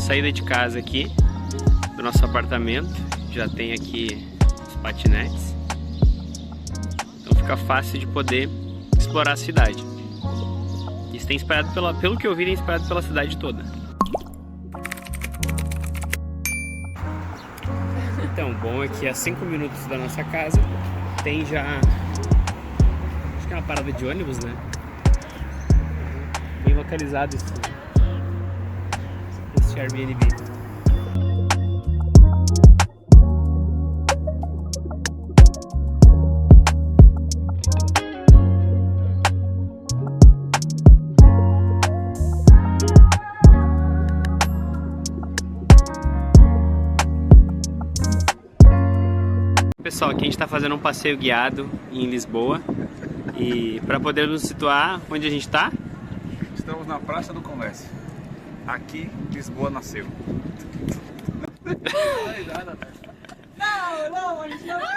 saída de casa aqui, do nosso apartamento. Já tem aqui os patinetes. Então fica fácil de poder explorar a cidade. Isso tem espalhado pelo que eu vi, tem espalhado pela cidade toda. Então, bom é que a 5 minutos da nossa casa tem já... acho que é uma parada de ônibus, né? Bem localizado esse Airbnb. Pessoal, aqui a gente está fazendo um passeio guiado em Lisboa. E para poder nos situar, onde a gente está? Estamos na Praça do Comércio. Aqui, Lisboa nasceu.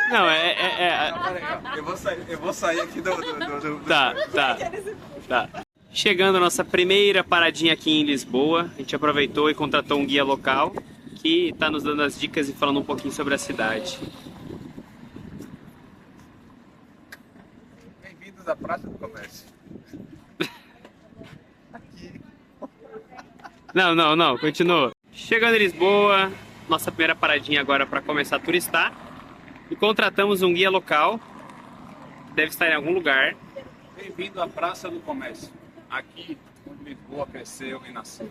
Não, Eu vou sair aqui do... Tá. Chegando a nossa primeira paradinha aqui em Lisboa, a gente aproveitou e contratou um guia local que está nos dando as dicas e falando um pouquinho sobre a cidade. Bem-vindos à Praça do Comércio. Aqui. Não, continua. Chegando em Lisboa, nossa primeira paradinha agora para começar a turistar. E contratamos um guia local, deve estar em algum lugar. Bem-vindo à Praça do Comércio. Aqui, onde Lisboa cresceu e nasceu.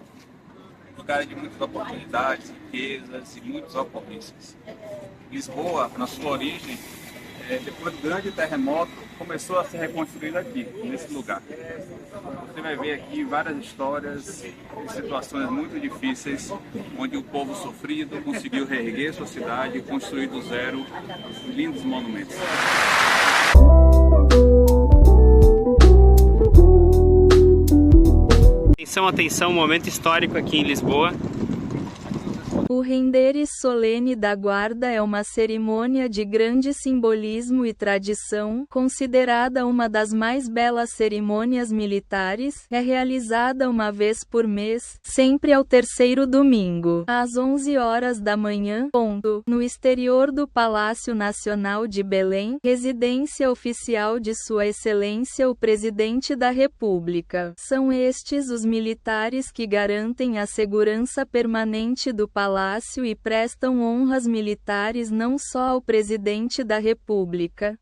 Lugar de muitas oportunidades, riquezas e muitas ocorrências. Lisboa, na sua origem, depois do grande terremoto, começou a ser reconstruída aqui, nesse lugar. Você vai ver aqui várias histórias e situações muito difíceis, onde o povo sofrido conseguiu reerguer sua cidade e construir do zero lindos monumentos. Atenção, momento histórico aqui em Lisboa. O renderes solene da guarda é uma cerimônia de grande simbolismo e tradição, considerada uma das mais belas cerimônias militares, é realizada uma vez por mês, sempre ao terceiro domingo, às 11 horas da manhã, no exterior do Palácio Nacional de Belém, residência oficial de Sua Excelência o Presidente da República. São estes os militares que garantem a segurança permanente do palácio e prestam honras militares não só ao Presidente da República,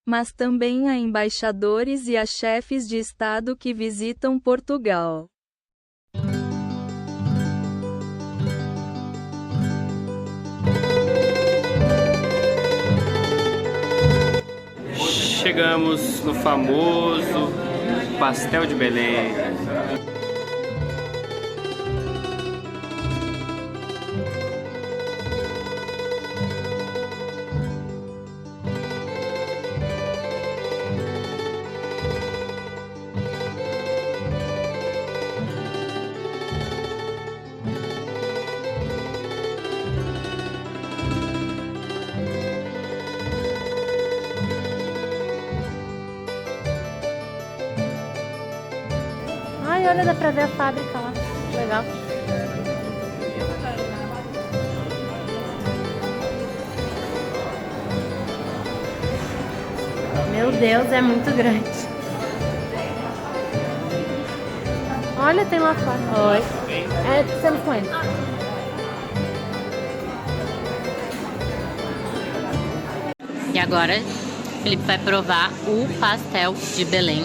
mas também a embaixadores e a chefes de Estado que visitam Portugal. Chegamos no famoso Pastel de Belém. Ai, olha, dá pra ver a fábrica lá. Legal. Meu Deus, é muito grande. Olha, tem lá fora. Oi. Estamos com ele. E agora, Felipe vai provar o pastel de Belém.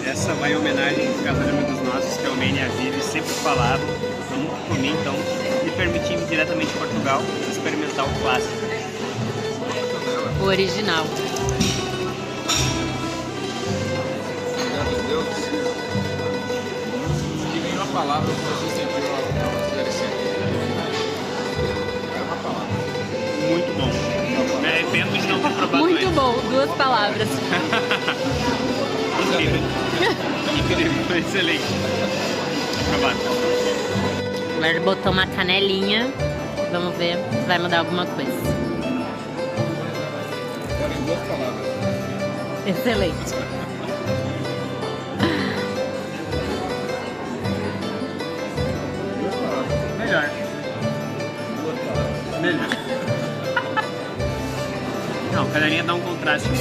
Essa vai em homenagem a um amigo dos nossos, que é o Mene Aziz, sempre falava, eu nunca comi, então me permiti vir diretamente de Portugal experimentar o clássico. O original. Obrigado, Deus. E nenhuma palavra que você sentiu ao oferecer. É uma palavra. Muito bom. Me arrependo de não ter provado Muito antes. bom, 2 palavras. Incrível. Incrível, excelente. Aprovado. Agora ele botou uma canelinha. Vamos ver se vai mudar alguma coisa. Agora em 2 palavras. Excelente. melhor. Melhor. Não, canelinha dá um contraste bom.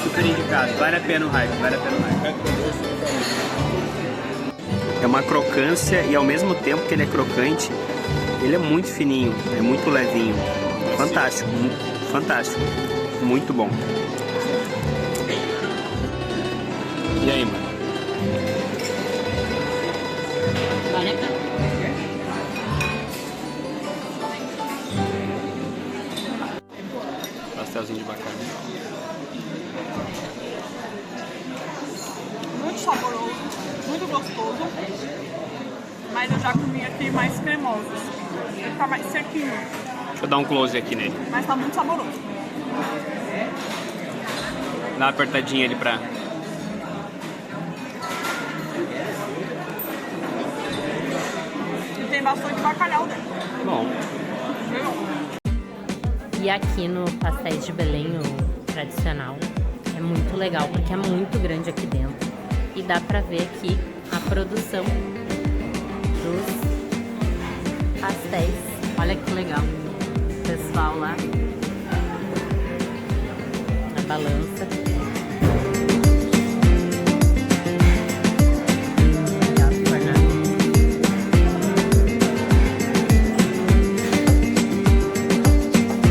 Super indicado. Vale a pena o hype, vale a pena o hype. É uma crocância e ao mesmo tempo que ele é crocante, ele é muito fininho, é muito levinho. Fantástico, fantástico. Muito bom. E aí, mano? Vale a pena. Pastelzinho de bacalhau. Muito saboroso, muito gostoso, mas eu já comi aqui mais cremoso, ele tá mais sequinho, Deixa eu dar um close aqui nele. mas tá muito saboroso. Dá uma apertadinha ali pra... E tem bastante bacalhau dentro. Bom. E aqui no Pastéis de Belém, o tradicional, é muito legal porque é muito grande aqui dentro. E dá pra ver aqui a produção dos pastéis. Olha que legal. O pessoal lá na balança. Legal, Fernando.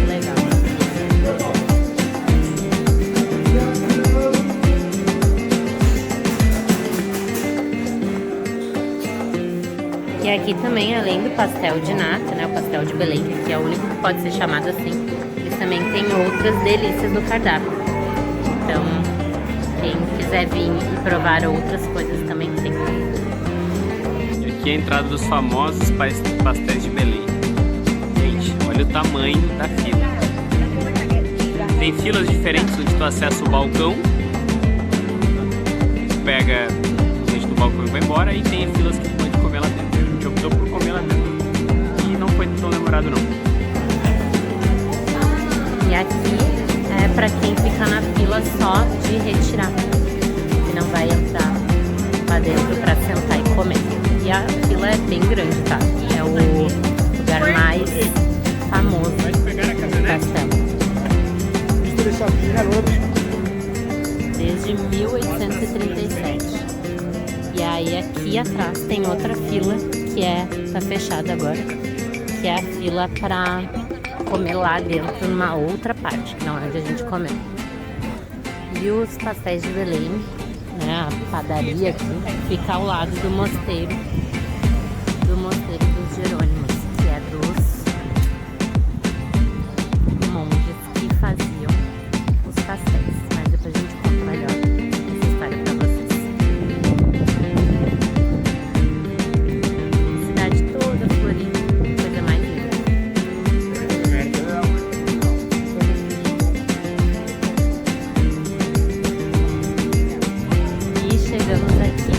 Legal. E aqui também, além do pastel de nata, né, o pastel de Belém, que é o único que pode ser chamado assim, eles também têm outras delícias no cardápio. Então, quem quiser vir e provar outras coisas também tem. E aqui é a entrada dos famosos pastéis de Belém. Gente, olha o tamanho da fila. Tem filas diferentes onde tu acessa o balcão. Tu pega gente do balcão e vai embora. E tem filas que tu pode comer lá dentro. A gente optou por comer lá dentro. E não foi tão demorado não. E aqui é pra quem fica na fila só de retirar. Que não vai entrar lá dentro pra sentar e comer. E a fila é bem grande, tá? É o lugar mais famoso do pastel. Desde 1837. E aí aqui atrás tem outra fila que tá fechada agora, que é a fila pra comer lá dentro numa outra parte, que não é onde a gente comeu. E os pastéis de Belém, né, a padaria aqui, fica ao lado do mosteiro dos Jerônimos, que é dos monges que faziam os pastéis. Mas depois a gente conta melhor essa história pra vocês. Cidade toda florida, coisa mais linda. E chegamos aqui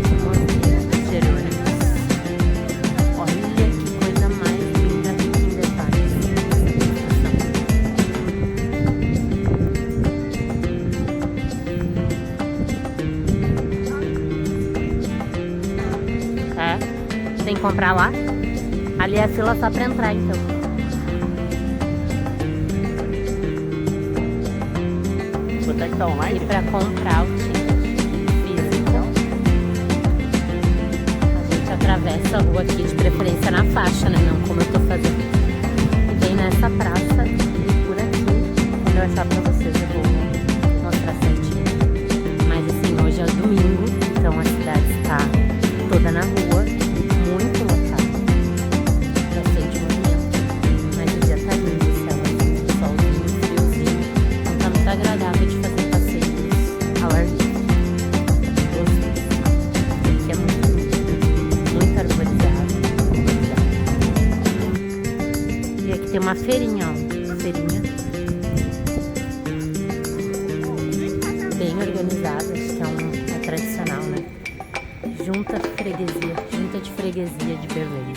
no Mosteiro dos Jerônimos. Olha que coisa mais linda em detalhes essa é, tem que comprar lá. Ali é a fila só pra entrar, então. Quanto é que tá online? E pra comprar o ticket físico, a gente atravessa a rua aqui, de preferência na faixa, né? Não como eu tô fazendo. E vem nessa praça e por aqui. Quando eu achar pra vocês, eu vou mostrar certinho. Mas assim, hoje é domingo, então a cidade está toda na rua, muito lotada. Bastante movimento. Mas o dia tá lindo, o céu assim, solzinho, friozinho. Então tá muito agradável de fazer passeios ao ar livre. Aqui é muito arborizado. E aqui tem uma feirinha, ó. Feirinha. Bem organizada, acho que é tradicional, né? Junta de freguesia de Belém.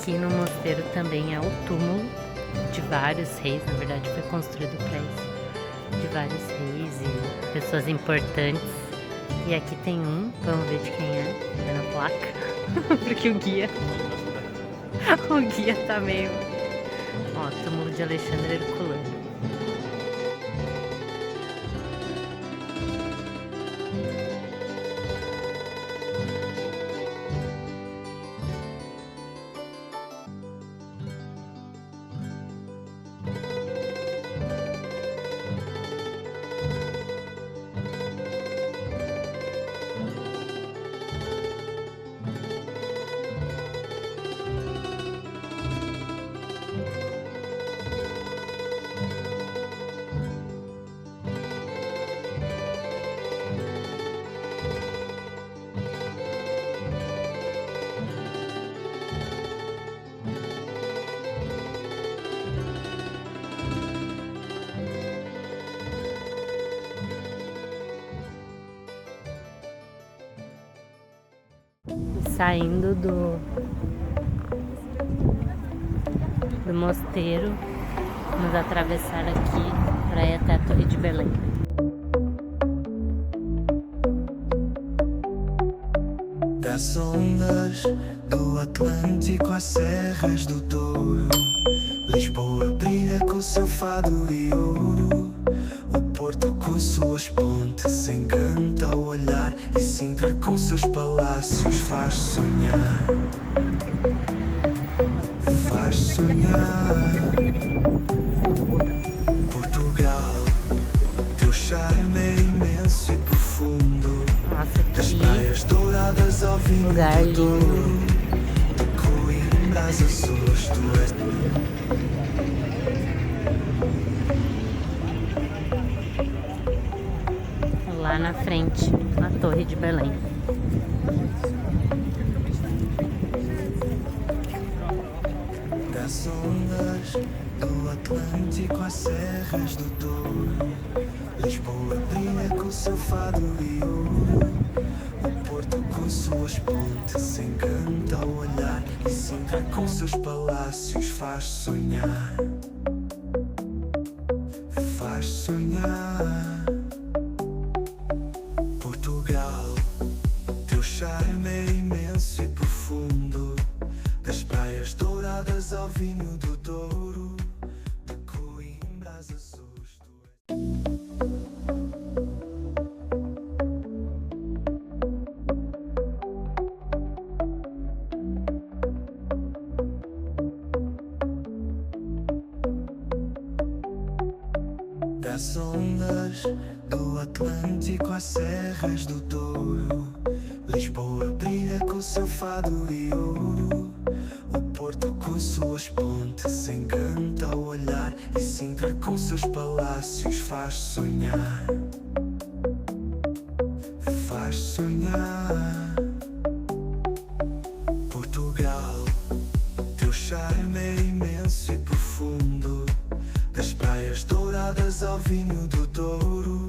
Aqui no mosteiro também é o túmulo de vários reis, na verdade foi construído para isso, de vários reis e pessoas importantes. E aqui tem um, vamos ver de quem é, tá na placa, porque o guia tá meio... Ó, túmulo de Alexandre Herculano. Saindo do mosteiro, vamos atravessar aqui para ir até a Torre de Belém. Das ondas do Atlântico às serras do Douro, Lisboa brilha com seu fado e ouro. O Porto com suas pontes encanta ao olhar, e Sintra com seus palácios faz sonhar. Faz sonhar. Portugal, teu charme é imenso e profundo. Nossa, Das praias douradas ao vinho lugar do Douro, lindo. de Coimbra às Açores, tu és. Lá na frente, a Torre de Belém. Das ondas do Atlântico às serras do Douro, Lisboa brilha com seu fado e ouro. O Porto com suas pontes encanta ao olhar, e Sintra com seus palácios faz sonhar. Faz sonhar. Portugal, teu charme é imenso e profundo, das praias douradas ao vinho do Douro, de Coimbra às Açores. Das ondas do Atlântico às serras do Douro, Lisboa brilha com seu fado e ouro. O Porto com suas pontes encanta ao olhar, e Sintra com seus palácios faz sonhar. Faz sonhar. Portugal, teu charme é imenso e profundo, das praias douradas ao vinho do Douro,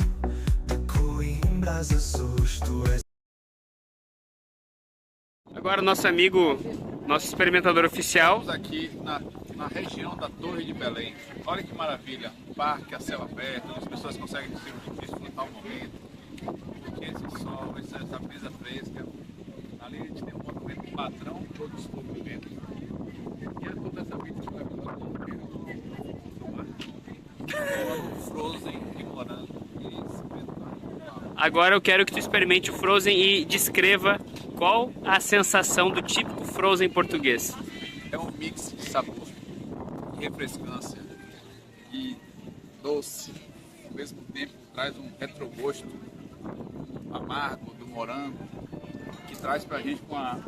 de Coimbra às Açores, tu és. Agora o nosso amigo, nosso experimentador oficial. Estamos aqui na região da Torre de Belém. Olha que maravilha, um parque a céu aberto, onde as pessoas conseguem desfrutar o momento, curtir esse sol, essa brisa fresca. Ali a gente tem um monumento patrão de todo o descobrimento. E é toda essa vida que vai para o mar. Frozen e morango e espetacular. Agora eu quero que tu experimente o Frozen e descreva qual a sensação do típico Frozen português. É um mix de sabor, de refrescância e doce. Ao mesmo tempo traz um retrogosto amargo do morango, que traz pra gente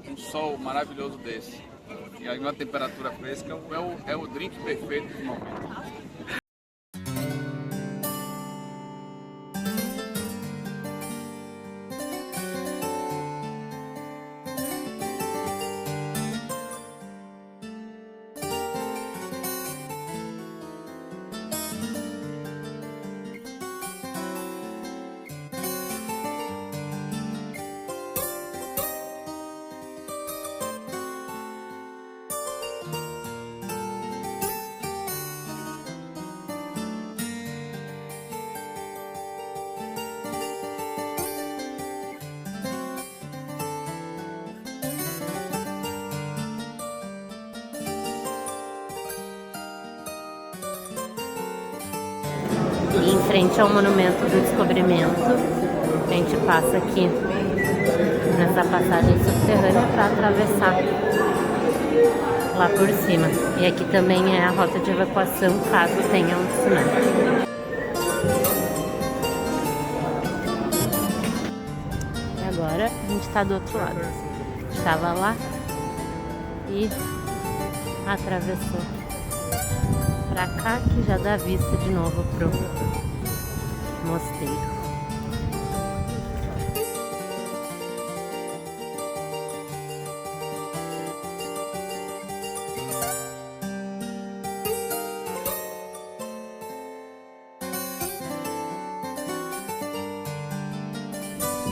um sol maravilhoso desse. E aí uma temperatura fresca é o drink perfeito do momento. E em frente ao Monumento do Descobrimento, a gente passa aqui nessa passagem subterrânea para atravessar lá por cima. E aqui também é a rota de evacuação caso tenha um tsunami. E agora a gente está do outro lado. A gente estava lá e atravessou pra cá, que já dá vista de novo pro mosteiro.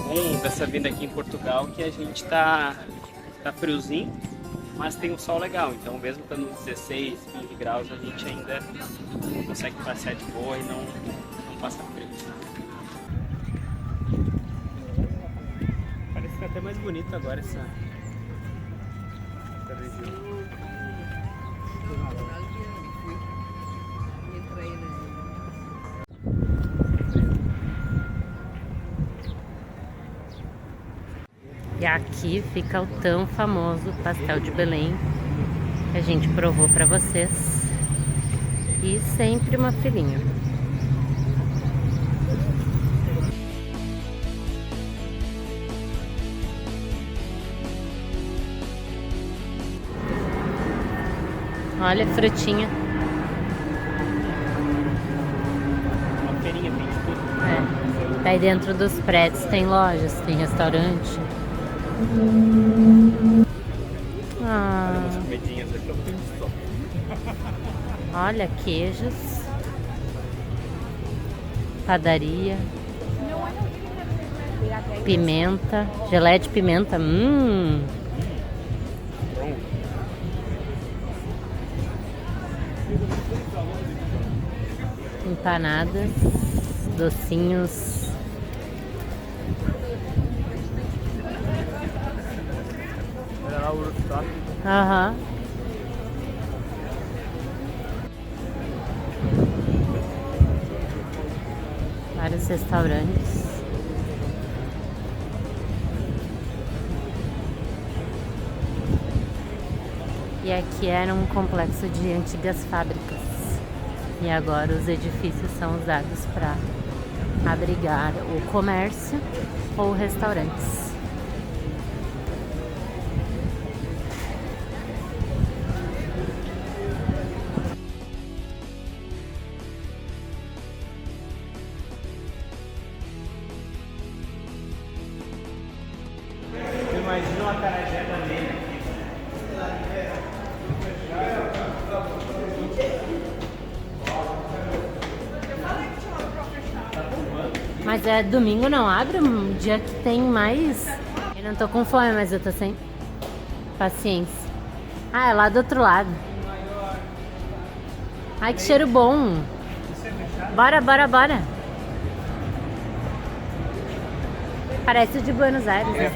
Bom dessa vinda aqui em Portugal que a gente tá friozinho, mas tem um sol legal, então mesmo estando 16, 15 graus, a gente ainda consegue passear de boa e não passa frio. Parece que é até mais bonito agora essa região. E aqui fica o tão famoso pastel de Belém, que a gente provou para vocês. E sempre uma filinha. Olha a frutinha. Uma feirinha tem de tudo. É. Daí dentro dos prédios tem lojas, tem restaurante. Umas comidinhas aqui. Olha, queijos, padaria. Pimenta, geleia de pimenta. Empanadas, docinhos. Aham. Vários restaurantes. E aqui era um complexo de antigas fábricas. E agora os edifícios são usados para abrigar o comércio ou restaurantes. Imagina uma acarajé vermelha. Mas é domingo, não abre? Um dia que tem mais. Eu não tô com fome, mas eu tô sem paciência. Ah, é lá do outro lado. Ai, que cheiro bom. Bora, bora, bora. Parece o de Buenos Aires, né?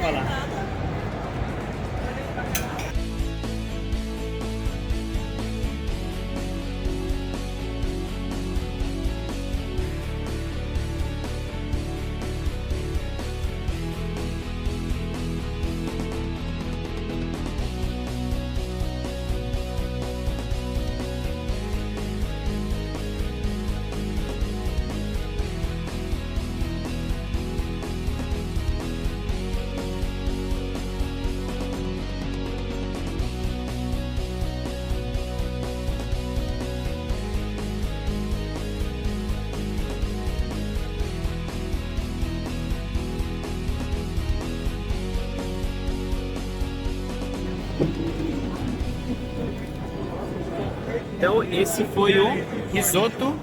Então esse foi o risoto.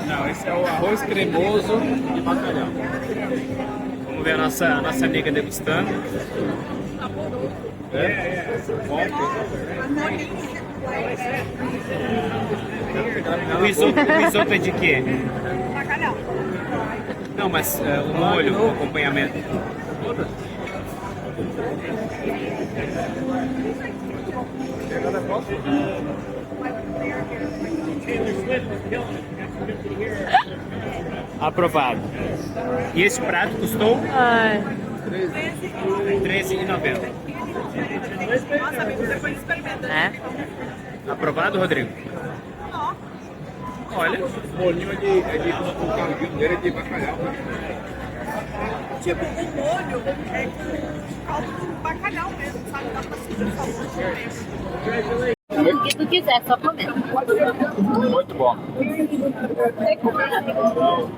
Não, esse é o arroz cremoso de bacalhau. Vamos ver a nossa amiga degustando. O risoto é de quê? Bacalhau. Não, mas o molho, o acompanhamento. Aprovado. E esse prato custou Ai. R$13,90. Nossa, amigo, depois experimenta. É? Aprovado, Rodrigo? Olha, O molhinho é de bacalhau. Tipo, o molho é com caldo do bacalhau mesmo, sabe? Dá pra sentir o sabor do peixe. O que tu quiser, só comer. Muito bom.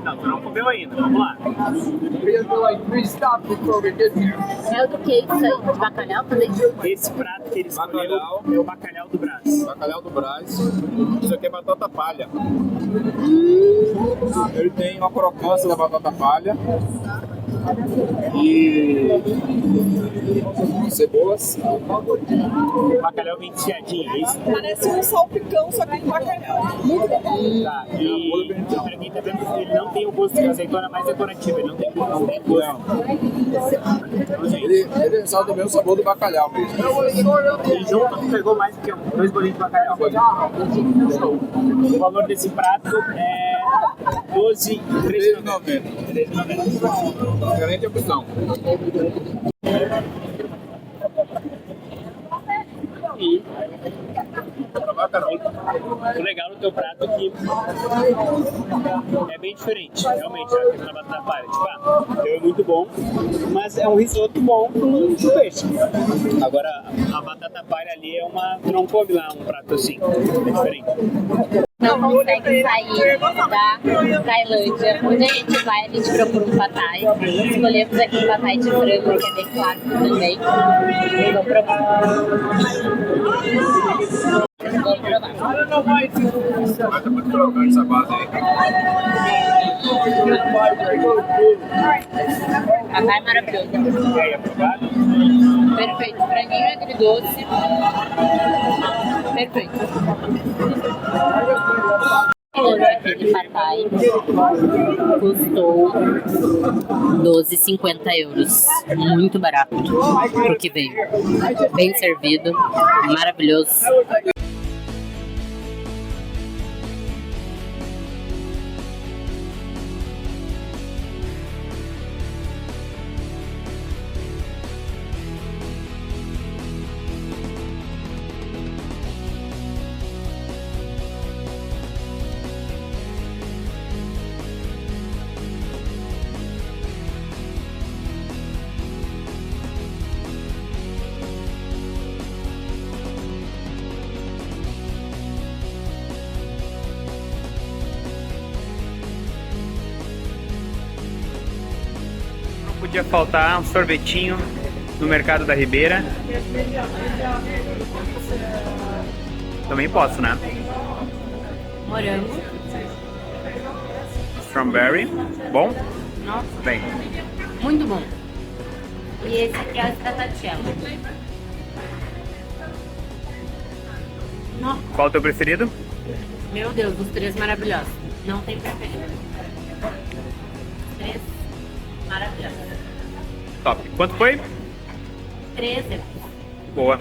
não, tu não comeu ainda, vamos lá. É o do que isso aí? De bacalhau também? Esse prato que ele escolheu Bacalhau. é o bacalhau do Brás. Bacalhau do Brás. Isso aqui é batata palha. Ele tem uma crocância da batata palha. E cebolas. O bacalhau vem desfiadinho, é isso? Parece um salpicão, só que com bacalhau. Muito bom. Tá, e pra quem tá vendo, ele não tem o gosto de azeitona mais decorativa, ele não tem gosto. Ele ressalta também o sabor do bacalhau mesmo. E junto tu pegou mais do que 2 bolinhos de bacalhau. O valor desse prato é R$13,90. Excelente opção. E o legal no teu prato é que é bem diferente, realmente, a questão da batata palha. Tipo, é muito bom, mas é um risoto bom com peixe. Agora, a batata palha ali é uma... Tu não come lá um prato assim, é diferente. Não consegue sair da Tailândia. Onde a gente vai, a gente procura um patai. Escolhemos aqui um patai de frango, que é bem clássico também. Vamos provar. Vamos provar. Tá muito crocante essa base aí. Papai é maravilhoso. Perfeito. Franguinho agridoce. Perfeito. Hoje aquele papai custou 12,50 euros. Muito barato pro que veio. Bem servido, maravilhoso. Podia faltar um sorvetinho no Mercado da Ribeira. Também posso, né? Morango. Strawberry. Bom? Nossa, Bem. muito bom. E esse aqui é o stracciatella. Nossa, Qual é o teu preferido? meu Deus, os três maravilhosos. Não tem preferido. Três maravilhosos. Top. Quanto foi? 13. Boa.